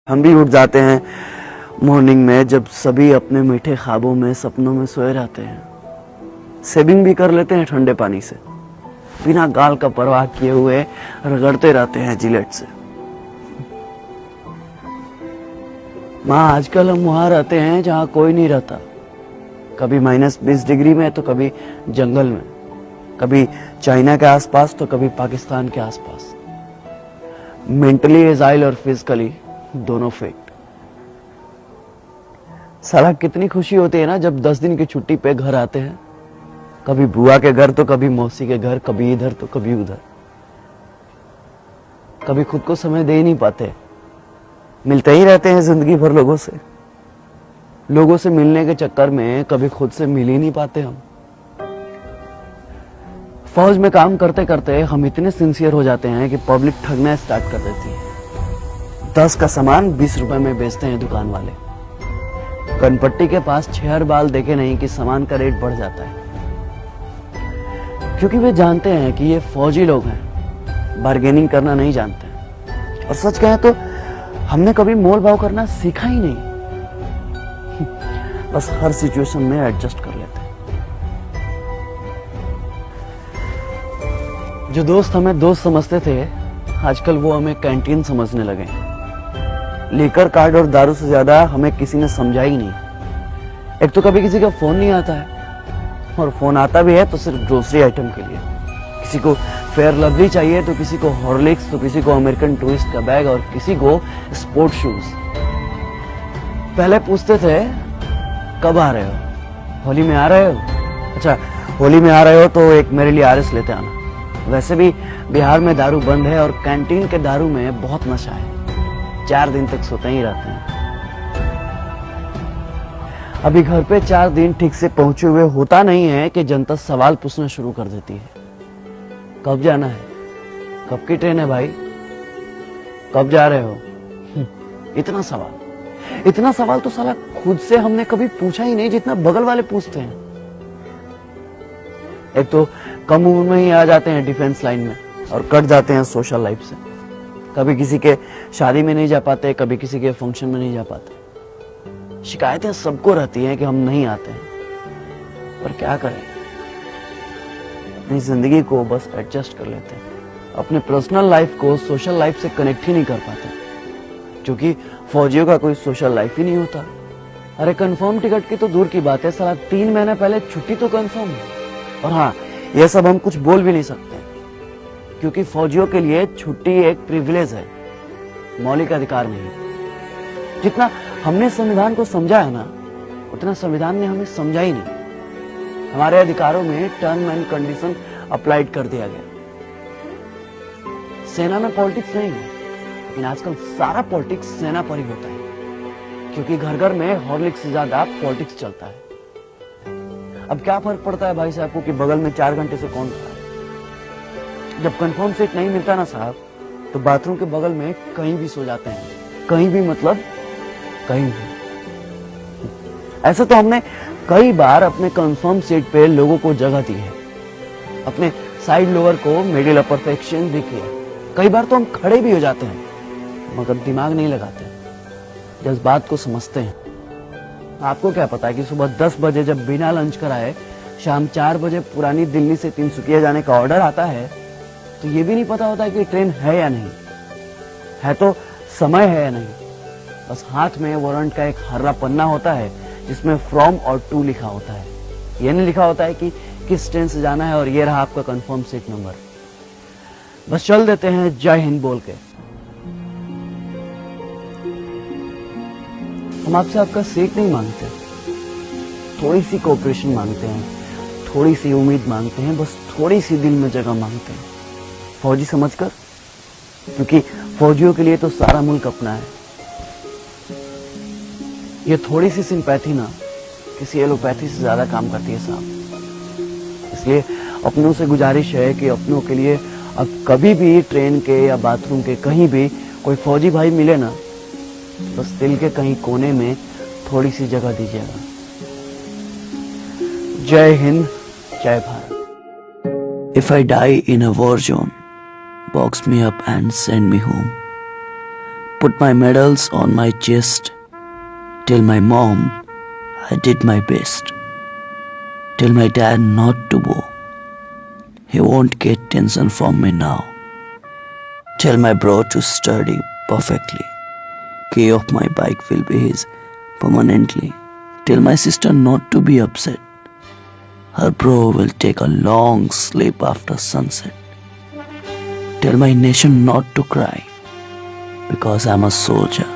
हम भी उठ जाते हैं मॉर्निंग में जब सभी अपने मीठे ख्वाबों में सपनों में सोए रहते हैं। सेविंग भी कर लेते हैं ठंडे पानी से, बिना गाल का परवाह किए हुए रगड़ते रहते हैं जिलेट से। माँ आजकल हम वहां रहते हैं जहां कोई नहीं रहता, कभी -20 डिग्री में तो कभी जंगल में, कभी चाइना के आसपास तो कभी पाकिस्तान के आसपास। मेंटली एजाइल और फिजिकली दोनों फेक्ट। साला कितनी खुशी होती है ना जब 10 दिन की छुट्टी पे घर आते हैं, कभी बुआ के घर तो कभी मौसी के घर, कभी इधर तो कभी उधर। कभी खुद को समय दे ही नहीं पाते, मिलते ही रहते हैं जिंदगी भर लोगों से। लोगों से मिलने के चक्कर में कभी खुद से मिल ही नहीं पाते हम। फौज में काम करते करते हम इतने सिंसियर हो जाते हैं कि पब्लिक ठगना स्टार्ट कर देती है। 10 का सामान 20 रुपए में बेचते हैं दुकान वाले। कनपट्टी के पास 6 बाल देखे नहीं कि सामान का रेट बढ़ जाता है, क्योंकि वे जानते हैं कि ये फौजी लोग हैं, बार्गेनिंग करना नहीं जानते। और सच कहें तो हमने कभी मोल भाव करना सीखा ही नहीं, बस हर सिचुएशन में एडजस्ट कर लेते हैं। जो दोस्त हमें दोस्त समझते थे, आजकल वो हमें कैंटीन समझने लगे हैं। लेकर कार्ड और दारू से ज्यादा हमें किसी ने समझा ही नहीं। एक तो कभी किसी का फोन नहीं आता है, और फोन आता भी है तो सिर्फ ग्रोसरी आइटम के लिए। किसी को फेयर लवली चाहिए तो किसी को हॉर्लिक्स, तो किसी को अमेरिकन टूरिस्ट का बैग और किसी को स्पोर्ट शूज। पहले पूछते थे कब आ रहे हो, होली में आ रहे हो? अच्छा होली में आ रहे हो तो एक मेरे लिए आरएस लेते आना। वैसे भी बिहार में दारू बंद है और कैंटीन के दारू में बहुत नशा है, 4 दिन तक सोते ही रहते हैं। अभी घर पे 4 दिन ठीक से पहुंचे हुए होता नहीं है कि जनता सवाल पूछना शुरू कर देती है। कब जाना है? कब की ट्रेन है भाई? कब जा रहे हो? इतना सवाल तो साला खुद से हमने कभी पूछा ही नहीं जितना बगल वाले पूछते हैं। एक तो कम उम्र में ही आ जाते हैं डिफेंस लाइन में और कट जाते हैं सोशल लाइफ से। कभी किसी के शादी में नहीं जा पाते, कभी किसी के फंक्शन में नहीं जा पाते। शिकायतें सबको रहती हैं कि हम नहीं आते हैं, पर क्या करें, अपनी जिंदगी को बस एडजस्ट कर लेते हैं। अपने पर्सनल लाइफ को सोशल लाइफ से कनेक्ट ही नहीं कर पाते, क्योंकि फौजियों का कोई सोशल लाइफ ही नहीं होता। अरे कंफर्म टिकट की तो दूर की बात है, साला 3 महीने पहले छुट्टी तो कंफर्म है। और हाँ, यह सब हम कुछ बोल भी नहीं सकते, क्योंकि फौजियों के लिए छुट्टी एक प्रिविलेज है, मौलिक अधिकार नहीं। जितना हमने संविधान को समझा है ना, उतना संविधान ने हमें समझा ही नहीं। हमारे अधिकारों में टर्म एंड कंडीशन अप्लाइड कर दिया गया। सेना में पॉलिटिक्स नहीं है, लेकिन आजकल सारा पॉलिटिक्स सेना पर ही होता है, क्योंकि घर घर में हॉर्लिक्स से ज्यादा पॉलिटिक्स चलता है। अब क्या फर्क पड़ता है भाई साहब को कि बगल में 4 घंटे से कौन खड़ा है? जब कंफर्म सीट नहीं मिलता ना साहब, तो बाथरूम के बगल में कहीं भी सो जाते हैं। कहीं भी मतलब कहीं भी। ऐसा तो हमने कई बार अपने कंफर्म सीट पे लोगों को जगह दी है, अपने साइड लोअर को मिडिल अपर पे एक्सचेंज भी किया। कई बार तो हम खड़े भी हो जाते हैं, मगर दिमाग नहीं लगाते, जज्बात को समझते हैं। आपको क्या पता है कि सुबह 10 बजे जब बिना लंच कराए शाम 4 बजे पुरानी दिल्ली से तिनसुकिया जाने का ऑर्डर आता है, तो ये भी नहीं पता होता है कि ट्रेन है या नहीं है, तो समय है या नहीं। बस हाथ में वारंट का एक हर्रा पन्ना होता है जिसमें फ्रॉम और टू लिखा होता है। ये नहीं लिखा होता है कि किस ट्रेन से जाना है और ये रहा आपका कंफर्म सीट नंबर। बस चल देते हैं जय हिंद बोल के। हम आपसे आपका सीट नहीं मांगते, थोड़ी सी कोऑपरेशन मांगते हैं, थोड़ी सी उम्मीद मांगते हैं, बस थोड़ी सी दिल में जगह मांगते हैं, फौजी समझकर। क्योंकि फौजियों के लिए तो सारा मुल्क अपना है। ये थोड़ी सी सिंपैथी ना किसी एलोपैथी से ज्यादा काम करती है साहब। इसलिए अपनों से गुजारिश है कि अपनों के लिए अब कभी भी ट्रेन के या बाथरूम के कहीं भी कोई फौजी भाई मिले ना, बस दिल के कहीं कोने में थोड़ी सी जगह दीजिएगा। जय हिंद, जय Bharat. If I die in a war zone, box me up and send me home. put my medals on my chest. Tell my mom I did my best. Tell my dad not to go. He won't get tension from me now. Tell my bro to study perfectly. Key of my bike will be his permanently. Tell my sister not to be upset. Her bro will take a long sleep after sunset. Tell my nation not to cry because I'm a soldier.